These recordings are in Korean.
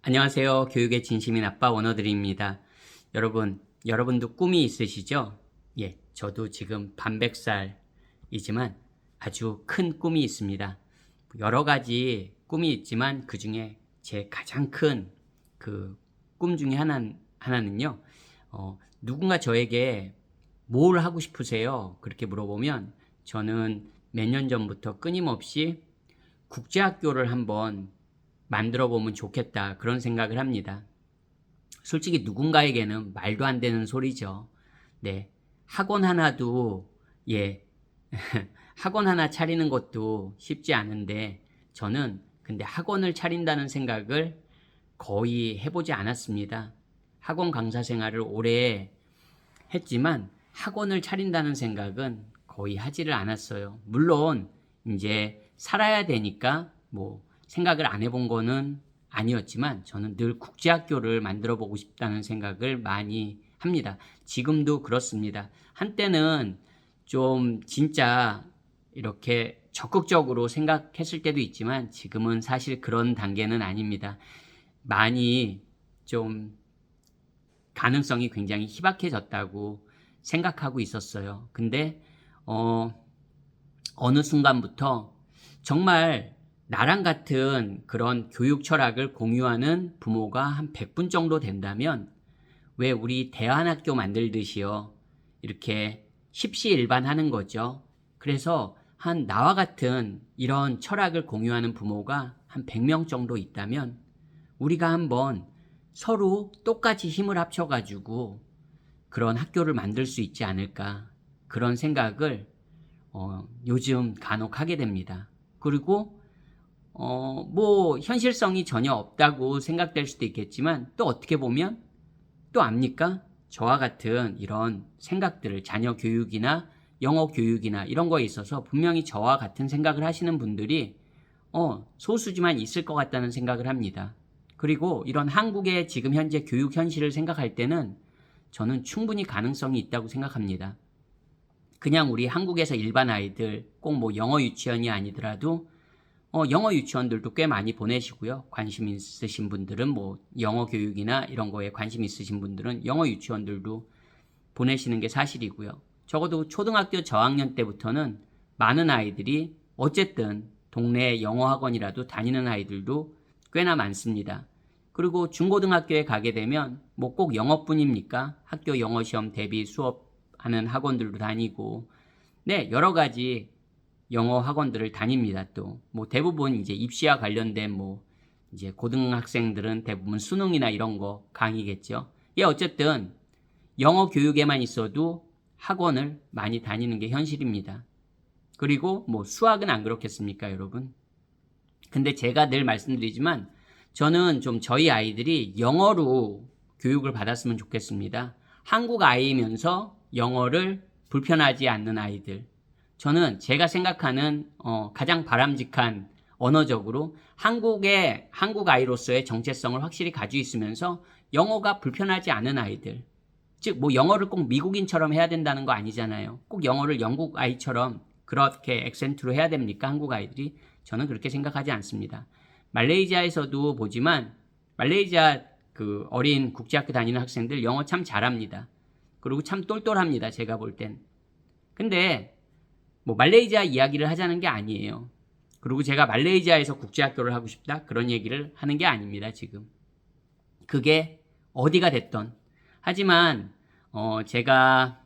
안녕하세요. 교육의 진심인 아빠 원어드림입니다. 여러분도 꿈이 있으시죠? 예, 저도 지금 반백살이지만 아주 큰 꿈이 있습니다. 여러 가지 꿈이 있지만 그 중에 제 가장 큰 그 꿈 중에 하나는요, 누군가 저에게 뭘 하고 싶으세요? 그렇게 물어보면 저는 몇 년 전부터 끊임없이 국제학교를 한번 만들어 보면 좋겠다, 그런 생각을 합니다. 솔직히 누군가에게는 말도 안 되는 소리죠. 네. 학원 하나도, 예, 학원 하나 차리는 것도 쉽지 않은데, 저는 근데 학원을 차린다는 생각을 거의 해보지 않았습니다. 학원 강사 생활을 오래 했지만 학원을 차린다는 생각은 거의 하지를 않았어요. 물론 이제 살아야 되니까 뭐 생각을 안 해본 거는 아니었지만 저는 늘 국제학교를 만들어 보고 싶다는 생각을 많이 합니다. 지금도 그렇습니다. 한때는 좀 진짜 이렇게 적극적으로 생각했을 때도 있지만 지금은 사실 그런 단계는 아닙니다. 많이 좀 가능성이 굉장히 희박해졌다고 생각하고 있었어요. 근데 어느 순간부터 정말 나랑 같은 그런 교육 철학을 공유하는 부모가 한 100분 정도 된다면 왜 우리 대안학교 만들듯이요, 이렇게 십시일반하는 거죠. 그래서 한 나와 같은 이런 철학을 공유하는 부모가 한 100명 정도 있다면 우리가 한번 서로 똑같이 힘을 합쳐가지고 그런 학교를 만들 수 있지 않을까, 그런 생각을 요즘 간혹 하게 됩니다. 그리고 뭐 현실성이 전혀 없다고 생각될 수도 있겠지만 또 어떻게 보면 또 압니까? 저와 같은 이런 생각들을 자녀 교육이나 영어 교육이나 이런 거에 있어서 분명히 저와 같은 생각을 하시는 분들이 소수지만 있을 것 같다는 생각을 합니다. 그리고 이런 한국의 지금 현재 교육 현실을 생각할 때는 저는 충분히 가능성이 있다고 생각합니다. 그냥 우리 한국에서 일반 아이들 꼭 뭐 영어 유치원이 아니더라도 영어 유치원들도 꽤 많이 보내시고요. 관심 있으신 분들은 뭐 영어 교육이나 이런 거에 관심 있으신 분들은 영어 유치원들도 보내시는 게 사실이고요. 적어도 초등학교 저학년 때부터는 많은 아이들이 어쨌든 동네 영어 학원이라도 다니는 아이들도 꽤나 많습니다. 그리고 중고등학교에 가게 되면 뭐 꼭 영어뿐입니까? 학교 영어 시험 대비 수업하는 학원들도 다니고, 네, 여러 가지 영어 학원들을 다닙니다. 또 뭐 대부분 이제 입시와 관련된 뭐 이제 고등학생들은 대부분 수능이나 이런 거 강의겠죠. 예, 어쨌든 영어 교육에만 있어도 학원을 많이 다니는 게 현실입니다. 그리고 뭐 수학은 안 그렇겠습니까, 여러분? 근데 제가 늘 말씀드리지만 저는 좀 저희 아이들이 영어로 교육을 받았으면 좋겠습니다. 한국 아이면서 영어를 불편하지 않는 아이들. 저는 제가 생각하는 가장 바람직한 언어적으로 한국 아이로서의 정체성을 확실히 가지고 있으면서 영어가 불편하지 않은 아이들. 즉 뭐 영어를 꼭 미국인처럼 해야 된다는 거 아니잖아요. 꼭 영어를 영국 아이처럼 그렇게 액센트로 해야 됩니까? 한국 아이들이? 저는 그렇게 생각하지 않습니다. 말레이시아에서도 보지만 말레이시아 그 어린 국제학교 다니는 학생들 영어 참 잘합니다. 그리고 참 똘똘합니다. 제가 볼 땐. 근데 뭐 말레이시아 이야기를 하자는 게 아니에요. 그리고 제가 말레이시아에서 국제학교를 하고 싶다, 그런 얘기를 하는 게 아닙니다. 지금 그게 어디가 됐던. 하지만 제가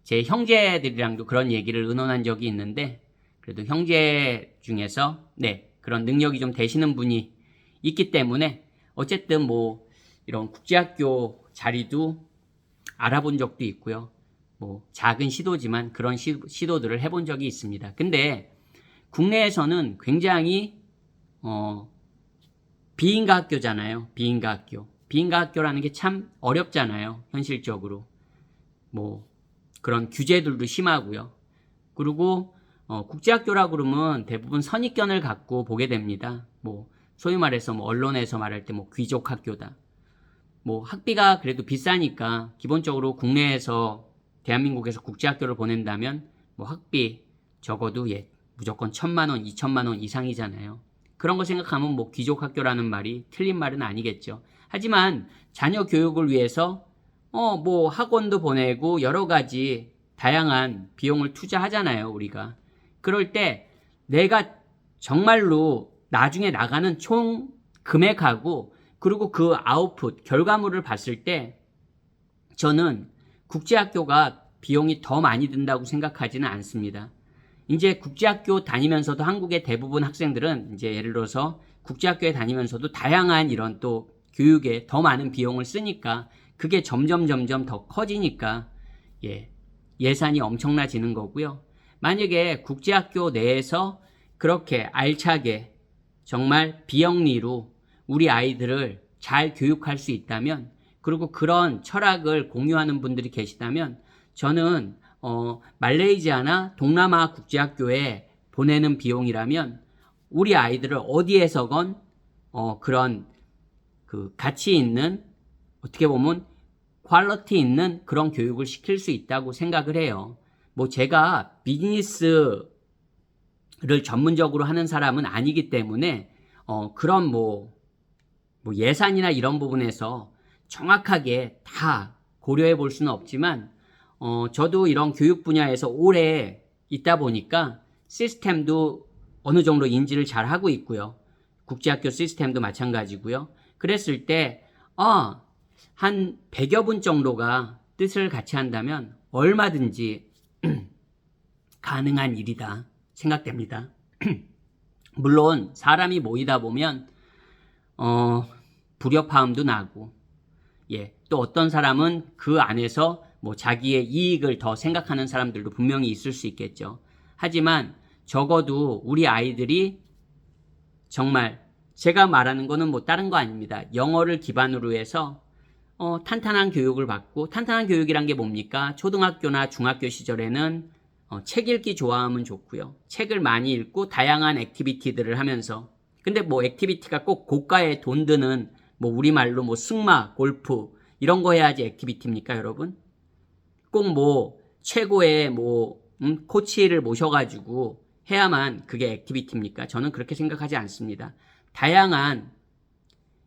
제 형제들이랑도 그런 얘기를 의논한 적이 있는데, 그래도 형제 중에서 네, 그런 능력이 좀 되시는 분이 있기 때문에 어쨌든 뭐 이런 국제학교 자리도 알아본 적도 있고요. 뭐 작은 시도지만 그런 시도들을 해본 적이 있습니다. 근데 국내에서는 굉장히 비인가 학교잖아요. 비인가 학교. 비인가 학교라는 게 참 어렵잖아요. 현실적으로. 뭐 그런 규제들도 심하고요. 그리고 국제학교라 그러면 대부분 선입견을 갖고 보게 됩니다. 뭐 소위 말해서 뭐 언론에서 말할 때 뭐 귀족 학교다. 뭐 학비가 그래도 비싸니까 기본적으로 국내에서 대한민국에서 국제학교를 보낸다면 뭐 학비 적어도 무조건 1,000만 원, 2,000만 원 이상이잖아요. 그런 거 생각하면 뭐 귀족학교라는 말이 틀린 말은 아니겠죠. 하지만 자녀 교육을 위해서 뭐 학원도 보내고 여러 가지 다양한 비용을 투자하잖아요, 우리가. 그럴 때 내가 정말로 나중에 나가는 총 금액하고 그리고 그 아웃풋, 결과물을 봤을 때 저는 국제학교가 비용이 더 많이 든다고 생각하지는 않습니다. 이제 국제학교 다니면서도 한국의 대부분 학생들은 이제 예를 들어서 국제학교에 다니면서도 다양한 이런 또 교육에 더 많은 비용을 쓰니까 그게 점점 더 커지니까 예산이 엄청나지는 거고요. 만약에 국제학교 내에서 그렇게 알차게 정말 비영리로 우리 아이들을 잘 교육할 수 있다면 그리고 그런 철학을 공유하는 분들이 계시다면 저는 말레이시아나 동남아 국제학교에 보내는 비용이라면 우리 아이들을 어디에서건 그런 그 가치 있는 어떻게 보면 퀄리티 있는 그런 교육을 시킬 수 있다고 생각을 해요. 뭐 제가 비즈니스를 전문적으로 하는 사람은 아니기 때문에 그런 뭐 예산이나 이런 부분에서 정확하게 다 고려해 볼 수는 없지만 저도 이런 교육 분야에서 오래 있다 보니까 시스템도 어느 정도 인지를 잘 하고 있고요. 국제학교 시스템도 마찬가지고요. 그랬을 때 한 100여 분 정도가 뜻을 같이 한다면 얼마든지 가능한 일이다 생각됩니다. 물론 사람이 모이다 보면 불협화음도 나고 또 어떤 사람은 그 안에서 뭐 자기의 이익을 더 생각하는 사람들도 분명히 있을 수 있겠죠. 하지만 적어도 우리 아이들이 정말 제가 말하는 거는 뭐 다른 거 아닙니다. 영어를 기반으로 해서 탄탄한 교육을 받고 탄탄한 교육이란 게 뭡니까? 초등학교나 중학교 시절에는 책 읽기 좋아하면 좋고요. 책을 많이 읽고 다양한 액티비티들을 하면서 근데 뭐 액티비티가 꼭 고가에 돈 드는 뭐 우리말로 뭐 승마, 골프 이런 거 해야지 액티비티입니까, 여러분? 꼭 뭐 최고의 뭐 코치를 모셔가지고 해야만 그게 액티비티입니까? 저는 그렇게 생각하지 않습니다. 다양한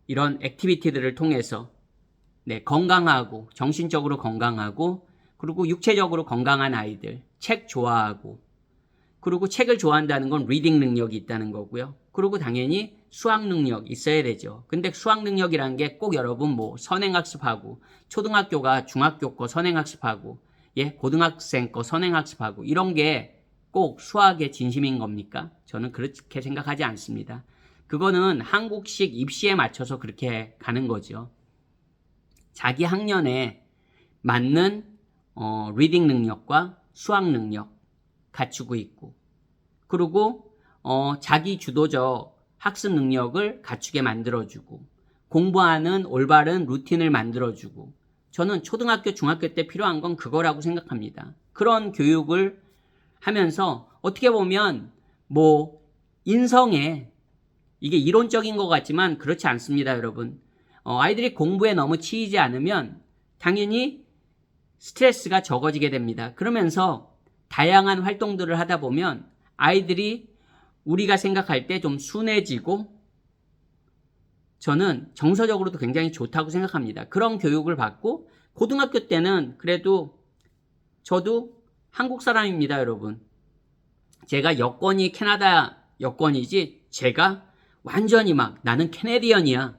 이런 액티비티들을 통해서 건강하고 정신적으로 건강하고 그리고 육체적으로 건강한 아이들, 책 좋아하고 그리고 책을 좋아한다는 건 리딩 능력이 있다는 거고요. 그리고 당연히 수학 능력 있어야 되죠. 근데 수학 능력이라는 게 꼭 여러분 뭐 선행학습하고 초등학교가 중학교 거 선행학습하고 고등학생 거 선행학습하고 이런 게 꼭 수학의 진심인 겁니까? 저는 그렇게 생각하지 않습니다. 그거는 한국식 입시에 맞춰서 그렇게 가는 거죠. 자기 학년에 맞는 리딩 능력과 수학 능력 갖추고 있고 그리고 자기 주도적 학습 능력을 갖추게 만들어주고 공부하는 올바른 루틴을 만들어주고 저는 초등학교, 중학교 때 필요한 건 그거라고 생각합니다. 그런 교육을 하면서 어떻게 보면 뭐 인성에 이게 이론적인 것 같지만 그렇지 않습니다, 여러분. 아이들이 공부에 너무 치이지 않으면 당연히 스트레스가 적어지게 됩니다. 그러면서 다양한 활동들을 하다 보면 아이들이 우리가 생각할 때 좀 순해지고 저는 정서적으로도 굉장히 좋다고 생각합니다. 그런 교육을 받고 고등학교 때는 그래도 저도 한국 사람입니다, 여러분. 제가 여권이 캐나다 여권이지 제가 완전히 막 나는 캐네디언이야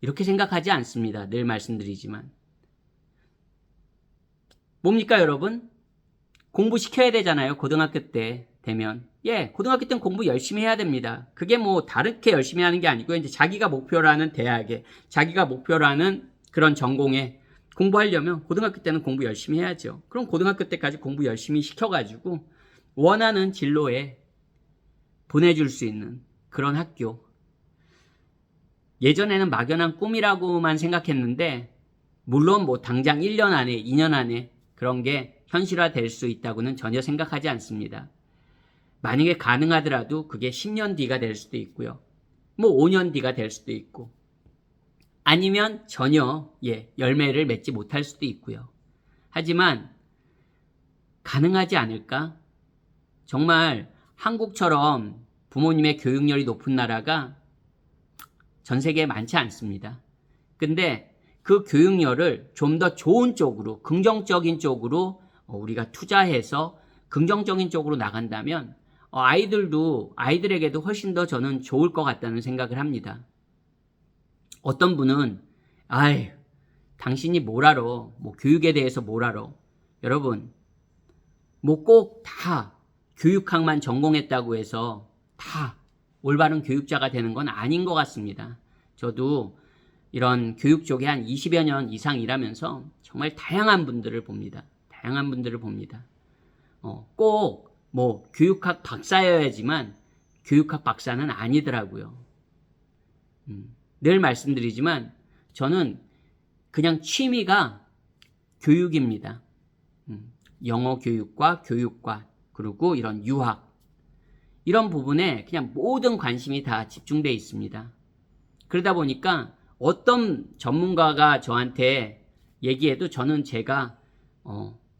이렇게 생각하지 않습니다. 늘 말씀드리지만 뭡니까 여러분? 공부시켜야 되잖아요. 고등학교 때 되면 고등학교 때는 공부 열심히 해야 됩니다. 그게 뭐 다르게 열심히 하는 게 아니고 이제 자기가 목표라는 대학에 자기가 목표라는 그런 전공에 공부하려면 고등학교 때는 공부 열심히 해야죠. 그럼 고등학교 때까지 공부 열심히 시켜가지고 원하는 진로에 보내줄 수 있는 그런 학교. 예전에는 막연한 꿈이라고만 생각했는데 물론 뭐 당장 1년 안에 2년 안에 그런 게 현실화될 수 있다고는 전혀 생각하지 않습니다. 만약에 가능하더라도 그게 10년 뒤가 될 수도 있고요. 뭐 5년 뒤가 될 수도 있고 아니면 전혀 열매를 맺지 못할 수도 있고요. 하지만 가능하지 않을까? 정말 한국처럼 부모님의 교육열이 높은 나라가 전 세계에 많지 않습니다. 근데 그 교육열을 좀 더 좋은 쪽으로, 긍정적인 쪽으로 우리가 투자해서 긍정적인 쪽으로 나간다면 아이들에게도 훨씬 더 저는 좋을 것 같다는 생각을 합니다. 어떤 분은 아이, 당신이 뭘 알아? 뭐 교육에 대해서 뭘 알아? 여러분, 뭐 꼭 다 교육학만 전공했다고 해서 다 올바른 교육자가 되는 건 아닌 것 같습니다. 저도 이런 교육 쪽에 한 20여 년 이상 일하면서 정말 다양한 분들을 봅니다. 다양한 분들을 봅니다. 꼭 뭐 교육학 박사여야지만 교육학 박사는 아니더라고요. 늘 말씀드리지만 저는 그냥 취미가 교육입니다. 영어 교육과 그리고 이런 유학 이런 부분에 그냥 모든 관심이 다 집중되어 있습니다. 그러다 보니까 어떤 전문가가 저한테 얘기해도 저는 제가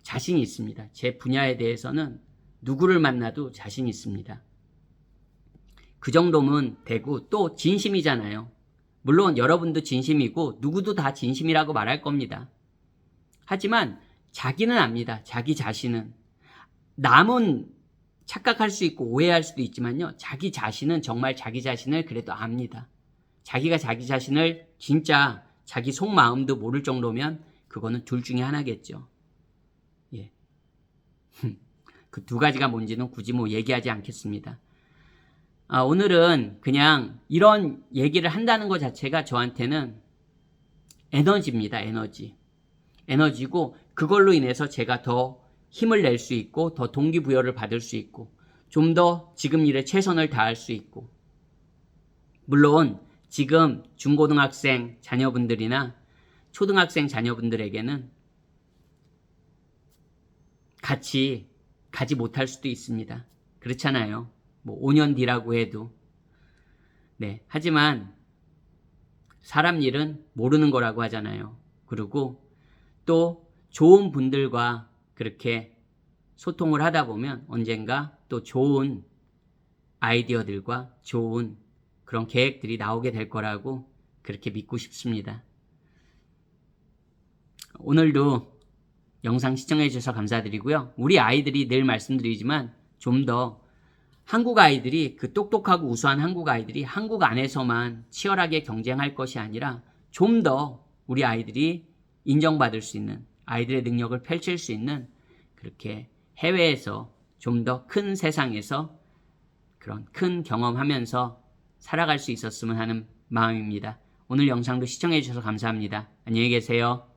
자신이 있습니다. 제 분야에 대해서는 누구를 만나도 자신 있습니다. 그 정도면 되고 또 진심이잖아요. 물론 여러분도 진심이고 누구도 다 진심이라고 말할 겁니다. 하지만 자기는 압니다. 자기 자신은. 남은 착각할 수 있고 오해할 수도 있지만요. 자기 자신은 정말 자기 자신을 그래도 압니다. 자기가 자기 자신을 진짜 자기 속마음도 모를 정도면 그거는 둘 중에 하나겠죠. 예. 그 두 가지가 뭔지는 굳이 뭐 얘기하지 않겠습니다. 오늘은 그냥 이런 얘기를 한다는 것 자체가 저한테는 에너지입니다. 에너지고 그걸로 인해서 제가 더 힘을 낼 수 있고 더 동기부여를 받을 수 있고 좀 더 지금 일에 최선을 다할 수 있고 물론 지금 중고등학생 자녀분들이나 초등학생 자녀분들에게는 같이 가지 못할 수도 있습니다. 그렇잖아요. 뭐 5년 뒤라고 해도. 네. 하지만 사람 일은 모르는 거라고 하잖아요. 그리고 또 좋은 분들과 그렇게 소통을 하다 보면 언젠가 또 좋은 아이디어들과 좋은 그런 계획들이 나오게 될 거라고 그렇게 믿고 싶습니다. 오늘도 영상 시청해 주셔서 감사드리고요. 우리 아이들이 늘 말씀드리지만 좀 더 한국 아이들이 그 똑똑하고 우수한 한국 아이들이 한국 안에서만 치열하게 경쟁할 것이 아니라 좀 더 우리 아이들이 인정받을 수 있는 아이들의 능력을 펼칠 수 있는 그렇게 해외에서 좀 더 큰 세상에서 그런 큰 경험하면서 살아갈 수 있었으면 하는 마음입니다. 오늘 영상도 시청해 주셔서 감사합니다. 안녕히 계세요.